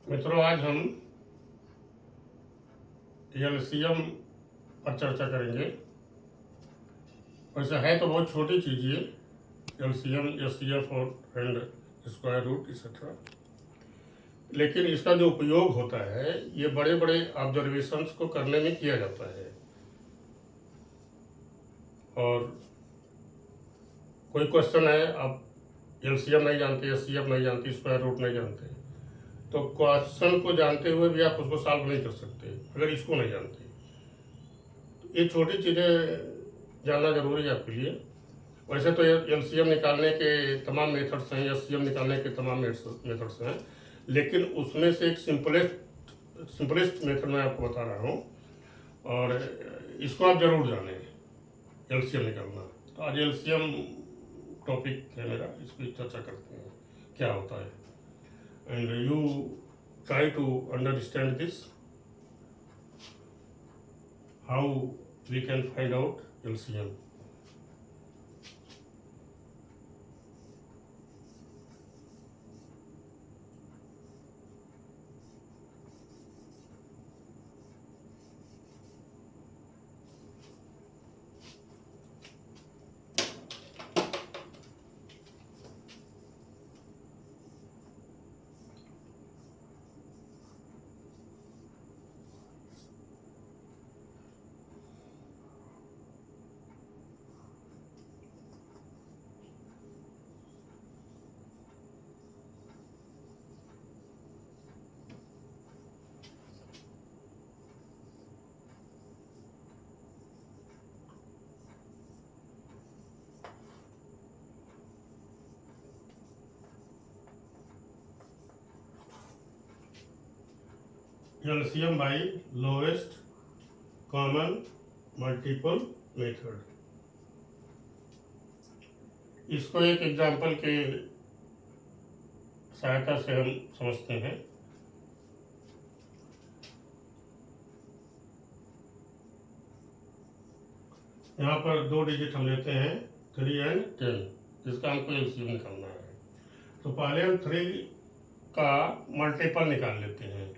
मित्रों, आज हम एलसीएम पर चर्चा करेंगे। वैसे है तो बहुत छोटी चीज़ ये एलसीएम, एचसीएफ और एंड स्क्वायर रूट एक्सेट्रा, लेकिन इसका जो उपयोग होता है ये बड़े बड़े ऑब्जर्वेशंस को करने में किया जाता है। और कोई क्वेश्चन है, आप एलसीएम नहीं जानते, एचसीएफ नहीं जानते, स्क्वायर रूट नहीं जानते, तो क्वेश्चन को जानते हुए भी आप उसको सॉल्व नहीं कर सकते अगर इसको नहीं जानते। तो ये छोटी चीज़ें जानना जरूरी है आपके लिए। वैसे तो एलसीएम निकालने के तमाम मेथड्स हैं, एचसीएफ निकालने के तमाम मेथड्स हैं, लेकिन उसमें से एक सिंपलेस्ट मेथड मैं आपको बता रहा हूँ और इसको आप जरूर जानें, एलसीएम निकालना। तो आज एलसीएम टॉपिक है मेरा, इस पर चर्चा करते हैं क्या होता है। And you try to understand this, how we can find out LCM. LCM by lowest common multiple method. इसको एक एग्जाम्पल के सहायता से हम समझते हैं। यहाँ पर 2 डिजिट हम लेते हैं 3 और 10, इसका हमको एलसीएम निकालना है। तो पहले हम 3 का मल्टीपल निकाल लेते हैं।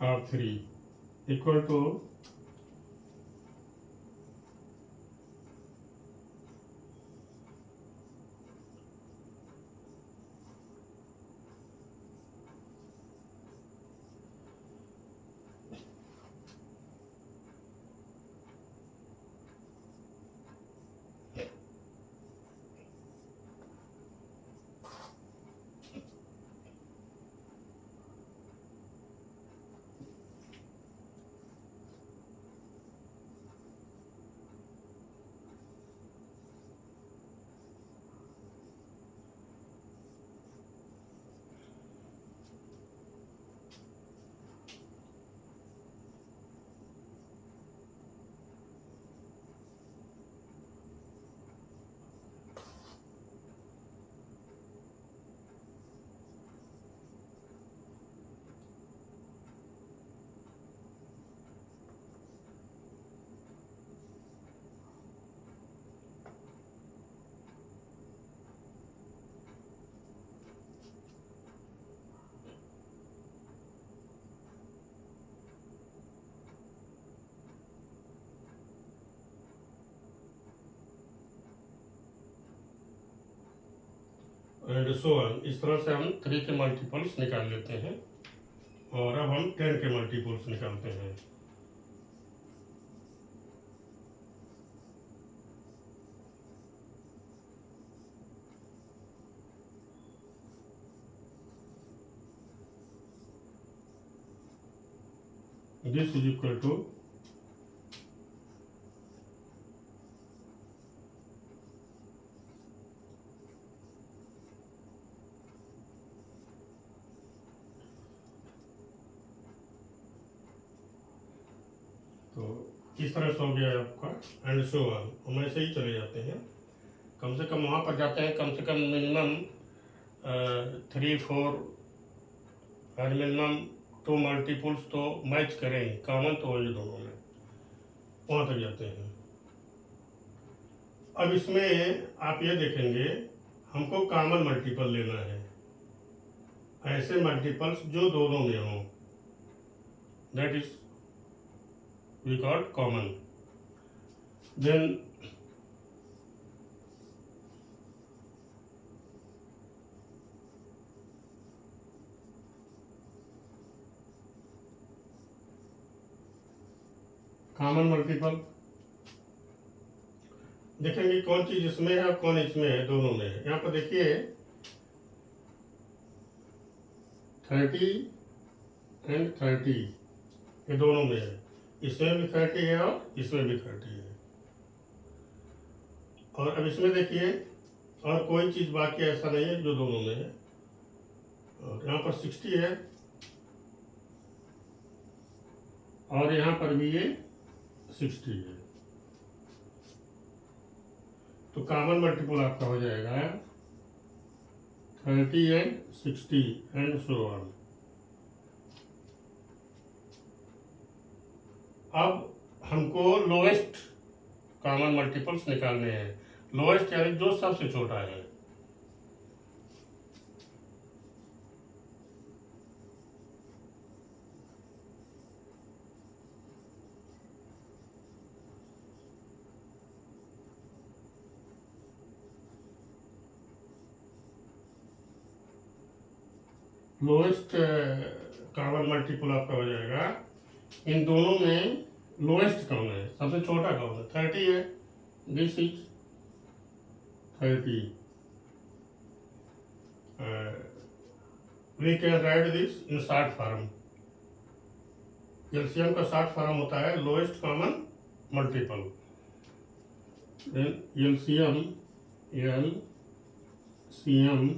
और 3 equal to and so on. इस तरह से हम 3 के मल्टीपल्स निकाल लेते हैं और अब हम 10 के मल्टीपल्स निकालते हैं। दिस इज इक्वल टू तो इस तरह से हो गया आपका एंड सो ऑन। हम ऐसे ही चले जाते हैं, कम से कम वहाँ पर जाते हैं, कम से कम मिनिमम 3, 4 और मिनिमम तो मल्टीपल्स तो मैच करें, कॉमन तो हो ये दोनों में, वहाँ तक जाते हैं। अब इसमें आप ये देखेंगे हमको कॉमन मल्टीपल लेना है, ऐसे मल्टीपल्स जो दोनों में हों, that is we called common. Then common multiple देखेंगे कौन चीज इसमें है और कौन इसमें है, दोनों में है। यहाँ पर देखिए 30 एंड 30 ये दोनों में है, इसमें भी 30 है और इसमें भी 30 है। और अब इसमें देखिए और कोई चीज बाकी ऐसा नहीं है जो दोनों में है। और यहाँ पर 60 है और यहाँ पर भी ये 60 है। तो कॉमन मल्टीपल आपका हो जाएगा 30 एंड 60 एंड सो ऑन। अब हमको लोएस्ट कॉमन मल्टीपल्स निकालने हैं। लोएस्ट यानी जो सबसे छोटा है। लोएस्ट कॉमन मल्टीपल आपका हो जाएगा, इन दोनों में लोएस्ट कौन है, सबसे छोटा कौन है, 30 है, this is 30। We can write this in short form. LCM का शॉर्ट फॉर्म होता है lowest common multiple. Then LCM LCM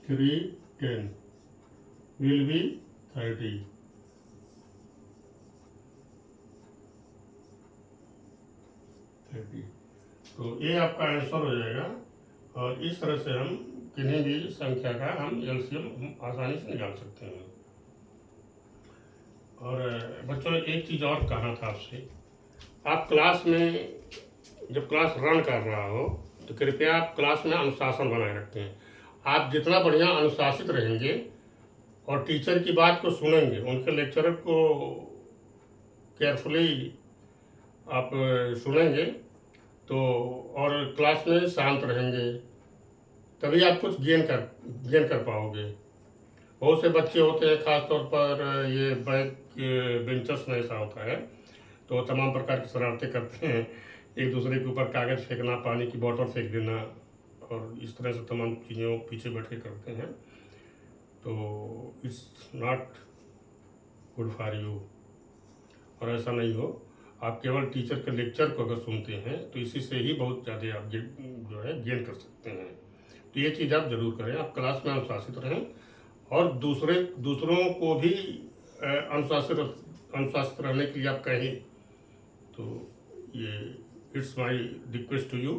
310 will be 30। तो ये आपका आंसर हो जाएगा। और इस तरह से हम किन्हीं भी संख्या का हम एलसीएम आसानी से निकाल सकते हैं। और बच्चों एक चीज़ और कहना था आपसे, आप क्लास में जब क्लास रन कर रहा हो तो कृपया आप क्लास में अनुशासन बनाए रखें। आप जितना बढ़िया अनुशासित रहेंगे और टीचर की बात को सुनेंगे, उनके लेक्चरर को केयरफुली आप सुनेंगे तो और क्लास में शांत रहेंगे, तभी आप कुछ गेन कर पाओगे। बहुत से बच्चे होते हैं, खासतौर पर ये बैक बेंचर्स में ऐसा होता है, तो तमाम प्रकार की शरारतें करते हैं, एक दूसरे के ऊपर कागज़ फेंकना, पानी की बोतल फेंक देना और इस तरह से तमाम चीज़ें पीछे बैठ के करते हैं। तो it's not good for you. और ऐसा नहीं हो, आप केवल टीचर के लेक्चर को अगर सुनते हैं तो इसी से ही बहुत ज़्यादा आप जो है गेन कर सकते हैं। तो ये चीज़ आप ज़रूर करें, आप क्लास में अनुशासित रहें और दूसरों को भी अनुशासित रहने के लिए आप कहें। तो ये it's my request to you.